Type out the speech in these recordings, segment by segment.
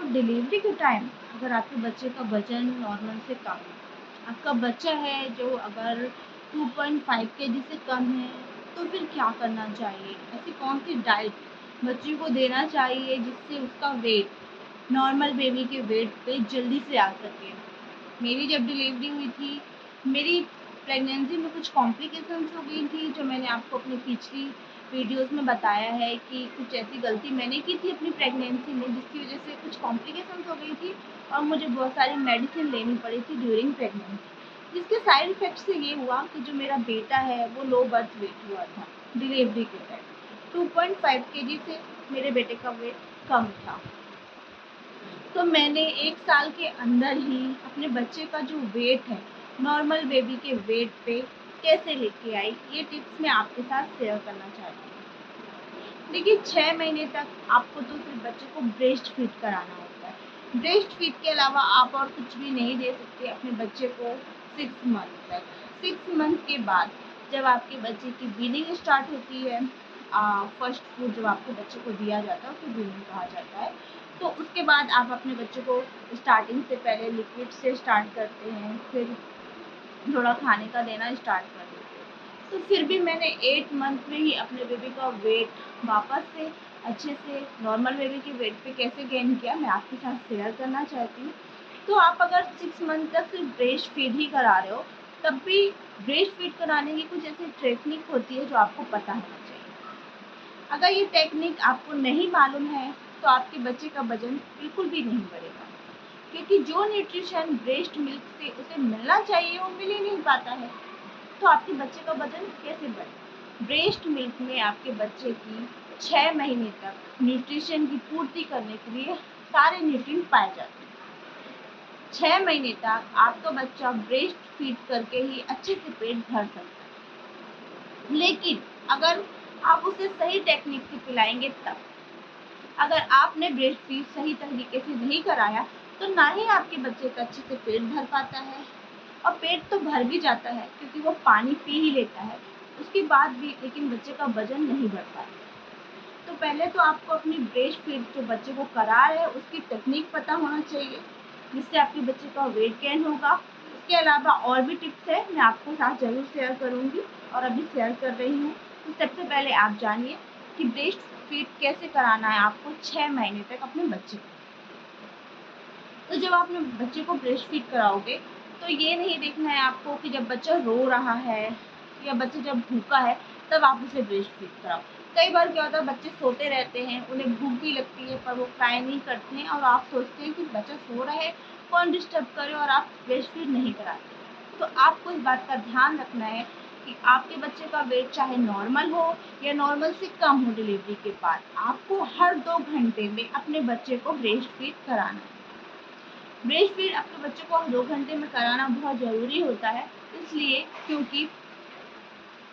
Delivery के time अगर आपके बच्चे का वज़न नॉर्मल से कम है, आपका बच्चा है जो अगर 2.5 केजी से कम है, तो फिर क्या करना चाहिए? ऐसी कौन-सी डाइट बच्चे को देना चाहिए जिससे उसका वेट नॉर्मल बेबी के वेट पे जल्दी से आ सके? मेरी जब डिलीवरी हुई थी, मेरी प्रेगनेंसी में कुछ कॉम्प्लिकेशंस हो गई थी, जो मैंने आपको अपनी पिछली वीडियोज़ में बताया है कि कुछ ऐसी गलती मैंने की थी अपनी प्रेगनेंसी में, जिसकी वज़ह से कुछ कॉम्प्लिकेशंस हो गई थी और मुझे बहुत सारी मेडिसिन लेनी पड़ी थी ड्यूरिंग प्रेगनेंसी। जिसके साइड इफ़ेक्ट से ये हुआ कि जो मेरा बेटा है, वो लो बर्थ वेट हुआ था डिलीवरी के टाइम। 2.5 केजी से मेरे बेटे का वेट कम था। तो मैंने 1 साल के अंदर ही अपने बच्चे का जो वेट है, नॉर्मल बेबी के वेट पे कैसे लेके आई, ये टिप्स मैं आपके साथ शेयर करना चाहती हूँ। देखिए 6 महीने तक आपको तो सिर्फ बच्चे को ब्रेस्ट फीड कराना होता है। ब्रेस्ट फीड के अलावा आप और कुछ भी नहीं दे सकते अपने बच्चे को 6 मंथ तक। 6 मंथ के बाद जब आपके बच्चे की वीनिंग स्टार्ट होती है, फर्स्ट फूड जब आपके बच्चे को दिया जाता है उसे वीनिंग कहा जाता है। तो उसके बाद आप अपने बच्चे को स्टार्टिंग से पहले लिक्विड से स्टार्ट करते हैं, फिर थोड़ा खाने का देना स्टार्ट कर देते हैं। तो फिर भी मैंने 8 मंथ में ही अपने बेबी का वेट वापस से अच्छे से नॉर्मल बेबी के वेट पे कैसे गेन किया, मैं आपके साथ शेयर करना चाहती हूँ। तो आप अगर 6 मंथ तक सिर्फ ब्रेस्ट फीड ही करा रहे हो, तब भी ब्रेस्ट फीड कराने की कुछ ऐसी टेक्निक होती है जो आपको पता होना चाहिए। अगर ये टेक्निक आपको नहीं मालूम है, तो आपके बच्चे का वज़न बिल्कुल भी नहीं बढ़ेगा, क्योंकि जो न्यूट्रिशन ब्रेस्ट मिल्क से उसे मिलना चाहिए वो मिल ही नहीं पाता है। तो आपके बच्चे का वज़न कैसे बढ़े? ब्रेस्ट मिल्क में आपके बच्चे की 6 महीने तक न्यूट्रिशन की पूर्ति करने के लिए सारे न्यूट्रिएंट पाए जाते हैं। 6 महीने तक आपका बच्चा ब्रेस्ट फीड करके ही अच्छे से पेट भर सकता है। लेकिन अगर आप उसे सही टेक्निक से पिलाएँगे तब। अगर आपने ब्रेस्ट फीड सही तरीके से नहीं कराया, तो ना ही आपके बच्चे का अच्छे से पेट भर पाता है, और पेट तो भर भी जाता है क्योंकि वो पानी पी ही लेता है, उसके बाद भी लेकिन बच्चे का वज़न नहीं बढ़ पाता। तो पहले तो आपको अपनी ब्रेस्ट फीड जो बच्चे को करा रहे हैं उसकी टेक्निक पता होना चाहिए, जिससे आपके बच्चे का वेट गेन होगा। इसके अलावा और भी टिप्स है, मैं आपके साथ ज़रूर शेयर करूँगी और अभी शेयर कर रही हूँ। तो सबसे पहले आप जानिए कि ब्रेस्ट फीड कैसे कराना है आपको 6 महीने तक अपने बच्चे को। तो जब आप अपने बच्चे को ब्रेस्ट फीड कराओगे, तो ये नहीं देखना है आपको कि जब बच्चा रो रहा है या बच्चा जब भूखा है, तब आप उसे ब्रेस्ट फीड कराओ। कई बार क्या होता है, बच्चे सोते रहते हैं, उन्हें भूख भी लगती है पर वो ट्राई नहीं करते हैं और आप सोचते हैं कि बच्चा सो रहा है, कौन डिस्टर्ब करे, और आप ब्रेस्ट फीड नहीं कराते। तो आपको इस बात का ध्यान रखना है कि आपके बच्चे का वेट चाहे नॉर्मल हो या नॉर्मल से कम हो डिलीवरी के बाद, आपको हर 2 घंटे में अपने बच्चे को ब्रेस्ट फीड कराना है। ब्रेस्ट फीड आपके बच्चे को 2 घंटे में कराना बहुत ज़रूरी होता है, इसलिए क्योंकि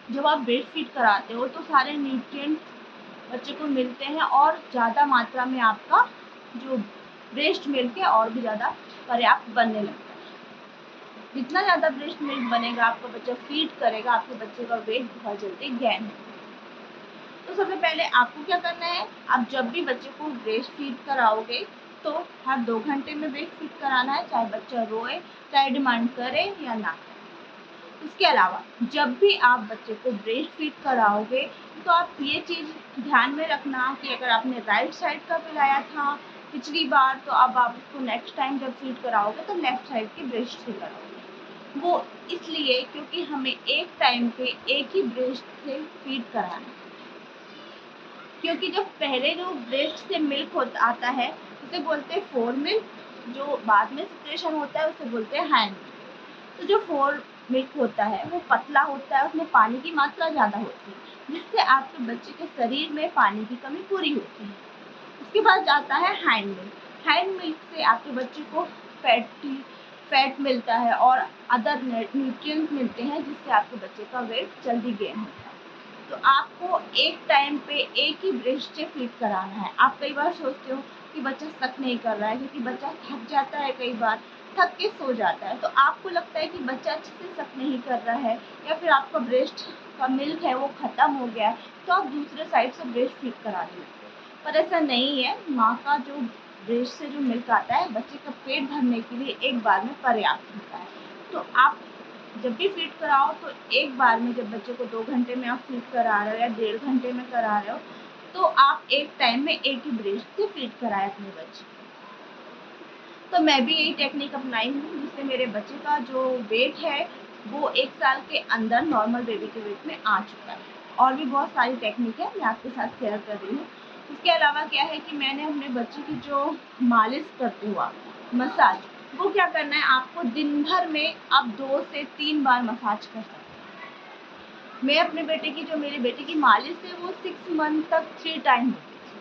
जब आप ब्रेस्ट फीड कराते हो तो सारे न्यूट्रिएंट्स बच्चे को मिलते हैं और ज़्यादा मात्रा में आपका जो ब्रेस्ट मिल्क है और भी ज़्यादा पर्याप्त बनने लगता है। जितना ज़्यादा ब्रेस्ट मिल्क बनेगा, आपका बच्चा फीड करेगा, आपके बच्चे का वेट बहुत जल्दी गेन होगा। तो सबसे पहले आपको क्या करना है, आप जब भी बच्चे को ब्रेस्ट फीड कराओगे, तो हर 2 घंटे में ब्रेस्ट फीड कराना है, चाहे बच्चा रोए, चाहे डिमांड करे या ना करे। इसके अलावा जब भी आप बच्चे को ब्रेस्ट फीड कराओगे, तो आप ये चीज़ ध्यान में रखना कि अगर आपने राइट साइड का पिलाया था पिछली बार, तो अब आप उसको नेक्स्ट टाइम जब फीड कराओगे तो लेफ्ट साइड की ब्रेस्ट से कराओगे। वो इसलिए क्योंकि हमें एक टाइम पे एक ही ब्रेस्ट से फीड कराना है, क्योंकि जो पहले जो ब्रेस्ट से मिल्क होता आता है उसे बोलते हैं फोर मिल्क, जो बाद में सिक्रेशन होता है उसे बोलते हैं हैंड मिल्क। तो जो फोर मिल्क होता है वो पतला होता है, उसमें पानी की मात्रा ज़्यादा होती है, जिससे आपके बच्चे के शरीर में पानी की कमी पूरी होती है। उसके बाद आता है हैंड मिल्क। हैंड मिल्क से आपके बच्चे को फैट मिलता है और अदर न्यूट्रिएंट्स मिलते हैं, जिससे आपके बच्चे का वेट जल्दी गेन होता है। तो आपको एक टाइम पे एक ही ब्रेस्ट से फीड कराना है। आप कई बार सोचते हो कि बच्चा सक नहीं कर रहा है, क्योंकि बच्चा थक जाता है, कई बार थक के सो जाता है, तो आपको लगता है कि बच्चा अच्छे से सक नहीं कर रहा है या फिर आपका ब्रेस्ट का मिल्क है वो ख़त्म हो गया है, तो आप दूसरे साइड से ब्रेस्ट फीड करा देते हो। पर ऐसा नहीं है, माँ का जो ब्रेस्ट से जो मिल्क आता है बच्चे का पेट भरने के लिए एक बार में पर्याप्त होता है। तो आप जब भी फीड कराओ तो एक बार में, जब बच्चे को 2 घंटे में आप फीड करा रहे हो या 1.5 घंटे में करा रहे हो, तो आप एक टाइम में एक ही ब्रेस्ट से फीड कराएं अपने बच्चे को। तो मैं भी यही टेक्निक अपनाई हूँ, जिससे मेरे बच्चे का जो वेट है वो 1 साल के अंदर नॉर्मल बेबी के वेट में आ चुका है। और भी बहुत सारी टेक्निक है, मैं आपके साथ शेयर कर रही हूँ। इसके अलावा क्या है कि मैंने अपने बच्चे की जो मालिश करते हुआ मसाज, वो क्या करना है, आपको दिन भर में आप 2 से 3 बार मसाज कर सकते हैं। मैं अपने बेटे की, जो मेरे बेटे की मालिश है वो 6 मंथ तक 3 टाइम होती थी,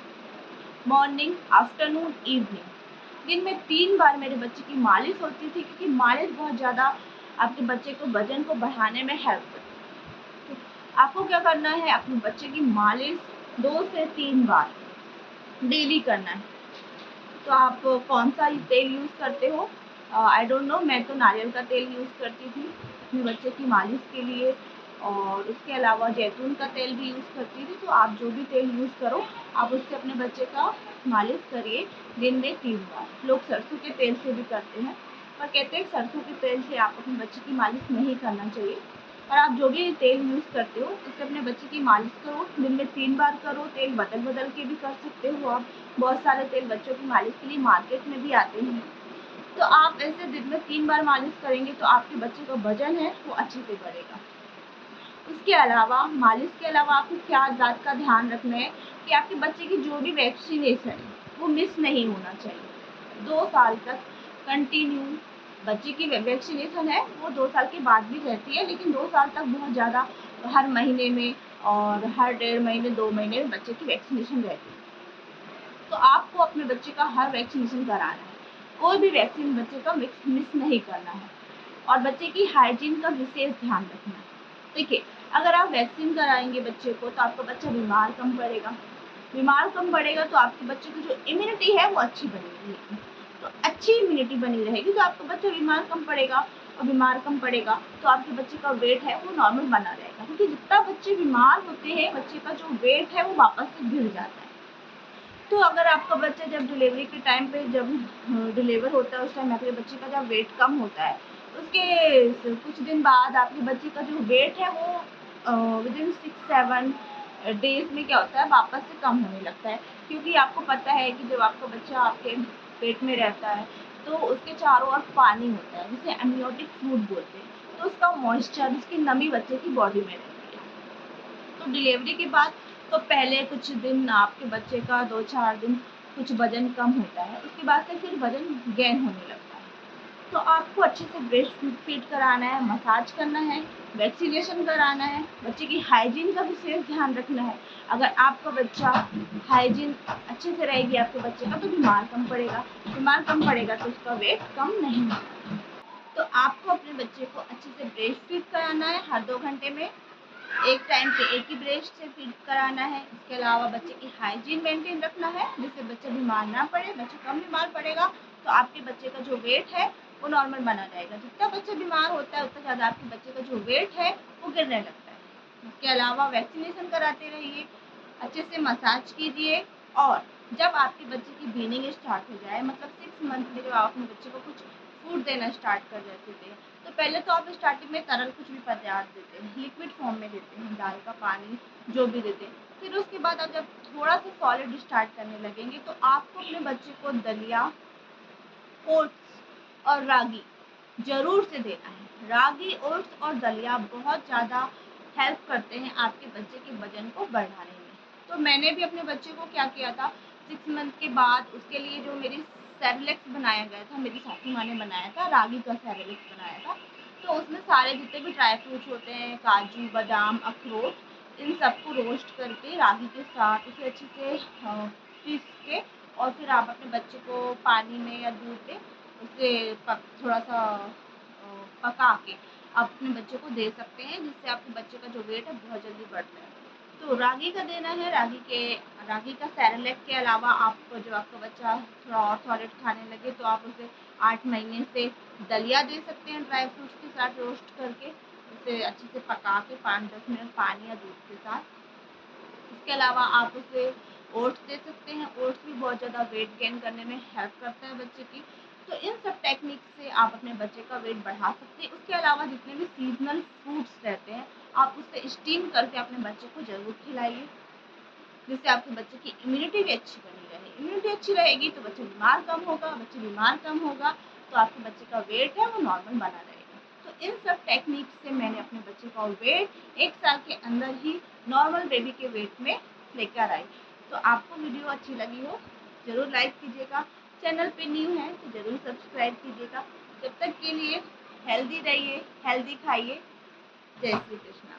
मॉर्निंग, आफ्टरनून, इवनिंग। दिन में 3 बार मेरे बच्चे की मालिश होती थी, क्योंकि मालिश बहुत ज़्यादा आपके बच्चे को वजन को बढ़ाने में हेल्प करती है। तो आपको क्या करना है, अपने बच्चे की मालिश 2 से 3 बार डेली करना है। तो आप कौन सा तेल यूज़ करते हो, आई डोंट नो, मैं तो नारियल का तेल यूज़ करती थी अपने बच्चे की मालिश के लिए, और उसके अलावा जैतून का तेल भी यूज़ करती थी। तो आप जो भी तेल यूज़ करो, आप उससे अपने बच्चे का मालिश करिए दिन में 3 बार। लोग सरसों के तेल से भी करते हैं, पर कहते हैं सरसों के तेल से आप अपने बच्चे की मालिश नहीं करना चाहिए। पर आप जो भी तेल यूज़ करते हो, उससे अपने बच्चे की मालिश करो, दिन में 3 बार करो। तेल बदल बदल के भी कर सकते हो आप, बहुत सारे तेल बच्चों की मालिश के लिए मार्केट में भी आते हैं। तो आप ऐसे दिन में 3 बार मालिश करेंगे तो आपके बच्चे का वजन है वो अच्छे से बढ़ेगा। उसके अलावा, मालिश के अलावा आपको क्या बात का ध्यान रखना है कि आपके बच्चे की जो भी वैक्सीनेशन है वो मिस नहीं होना चाहिए। 2 साल तक कंटिन्यू बच्चे की वैक्सीनेशन है वो 2 साल के बाद भी रहती है, लेकिन 2 साल तक बहुत ज़्यादा हर महीने में और हर 1.5 महीने 2 महीने में बच्चे की वैक्सीनेशन रहती है। तो आपको अपने बच्चे का हर वैक्सीनेशन कराना है, कोई भी वैक्सीन बच्चे का मिस नहीं करना है, और बच्चे की हाइजीन का विशेष ध्यान रखना है। देखिए, अगर आप वैक्सीन कराएंगे बच्चे को तो आपका बच्चा बीमार कम पड़ेगा, बीमार कम पड़ेगा तो आपके बच्चे की जो इम्यूनिटी है वो अच्छी बनी रहेगी। तो अच्छी इम्यूनिटी बनी रहेगी तो आपका बच्चा बीमार कम पड़ेगा, और बीमार कम पड़ेगा तो आपके बच्चे का वेट है वो नॉर्मल बना रहेगा, क्योंकि जितना बच्चे बीमार होते हैं बच्चे का जो वेट है वो वापस से गिर जाता है। तो अगर आपका बच्चा जब डिलीवरी के टाइम पे, जब डिलीवर होता है, उस टाइम आपके बच्चे का जब वेट कम होता है, उसके कुछ दिन बाद आपके बच्चे का जो वेट है वो विदिन 6-7 डेज में क्या होता है, वापस से कम होने लगता है। क्योंकि आपको पता है कि जब आपका बच्चा आपके पेट में रहता है तो उसके चारों ओर पानी होता है, जिसे एमनियोटिक फ्लूइड बोलते हैं। तो उसका मॉइस्चर, उसकी नमी बच्चे की बॉडी में रहती है। तो डिलीवरी के बाद तो पहले कुछ दिन आपके बच्चे का 2-4 दिन कुछ वज़न कम होता है, उसके बाद से फिर वज़न गेन होने लगता है। तो आपको अच्छे से ब्रेस्ट फीड कराना है, मसाज करना है, वैक्सीनेशन कराना है, बच्चे की हाइजीन का विशेष ध्यान रखना है। अगर आपका बच्चा हाइजीन अच्छे से रहेगी आपके बच्चे का, तो बीमार कम पड़ेगा तो उसका वेट कम नहीं होगा। तो आपको अपने बच्चे को अच्छे से ब्रेस्ट फीड कराना है हर 2 घंटे में, एक टाइम पे एक ही ब्रेस्ट से फीड कराना है। इसके अलावा बच्चे की हाइजीन मेंटेन रखना है, जिससे बच्चा बीमार ना पड़े, बच्चा कम बीमार पड़ेगा तो आपके बच्चे का जो वेट है वो नॉर्मल बना रहेगा। जितना बच्चा बीमार होता है उतना ज़्यादा आपके बच्चे का जो वेट है वो गिरने लगता है। इसके अलावा वैक्सीनेशन कराते रहिए, अच्छे से मसाज कीजिए, और जब आपके बच्चे की वीनिंग स्टार्ट हो जाए, मतलब 6 मंथ में जब आप अपने बच्चे को कुछ फूड देना स्टार्ट कर देते थे, तो पहले तो आप स्टार्टिंग में तरल कुछ भी पदार्थ देते हैं, लिक्विड फॉर्म में देते हैं, दाल का पानी जो भी देते हैं। फिर उसके बाद आप जब थोड़ा सा सॉलिड स्टार्ट करने लगेंगे तो आपको अपने बच्चे को दलिया, ओट्स और रागी ज़रूर से देना है। रागी, ओट्स और दलिया बहुत ज़्यादा हेल्प करते हैं आपके बच्चे के वज़न को बढ़ाने में। तो मैंने भी अपने बच्चे को क्या किया था, 6 मंथ के बाद उसके लिए जो मेरी सेरेलैक्स बनाया गया था, मेरी सासू माँ ने बनाया था, रागी का सेरेलैक्स बनाया था। तो उसमें सारे जितने भी ड्राई फ्रूट्स होते हैं, काजू, बादाम, अखरोट, इन सबको रोस्ट करके रागी के साथ उसे अच्छे से पीस के, और फिर आप अपने बच्चे को पानी में या दूध में उसे थोड़ा सा पका के आप अपने बच्चे को दे सकते हैं, जिससे आपके बच्चे का जो वेट है बहुत जल्दी बढ़ता है। तो रागी का देना है, रागी का सेरेलैक के अलावा आपको, जो आपका बच्चा थोड़ा और सॉलिड खाने लगे तो आप उसे 8 महीने से दलिया दे सकते हैं ड्राई फ्रूट्स के साथ रोस्ट करके, उसे अच्छे से पका के 5-10 मिनट पानी या दूध के साथ। इसके अलावा आप उसे ओट्स दे सकते हैं। ओट्स भी बहुत ज़्यादा वेट गेन करने में हेल्प करता है बच्चे की। तो इन सब टेक्निक से आप अपने बच्चे का वेट बढ़ा सकते हैं। उसके अलावा जितने भी सीजनल फ्रूट्स रहते हैं, आप उससे स्टीम करके अपने बच्चे को ज़रूर खिलाइए, जिससे आपके बच्चे की इम्यूनिटी भी अच्छी बनी रहे। इम्यूनिटी अच्छी रहेगी तो बच्चा बीमार कम होगा, बच्चे बीमार कम होगा तो आपके बच्चे का वेट है वो नॉर्मल बना रहेगा। तो इन सब टेक्निक से मैंने अपने बच्चे का वेट 1 साल के अंदर ही नॉर्मल बेबी के वेट में लेकर आई। तो आपको वीडियो अच्छी लगी हो ज़रूर लाइक कीजिएगा, चैनल पे न्यू है तो ज़रूर सब्सक्राइब कीजिएगा। जब तक के लिए हेल्दी रहिए, हेल्दी खाइए। जय श्री कृष्णा।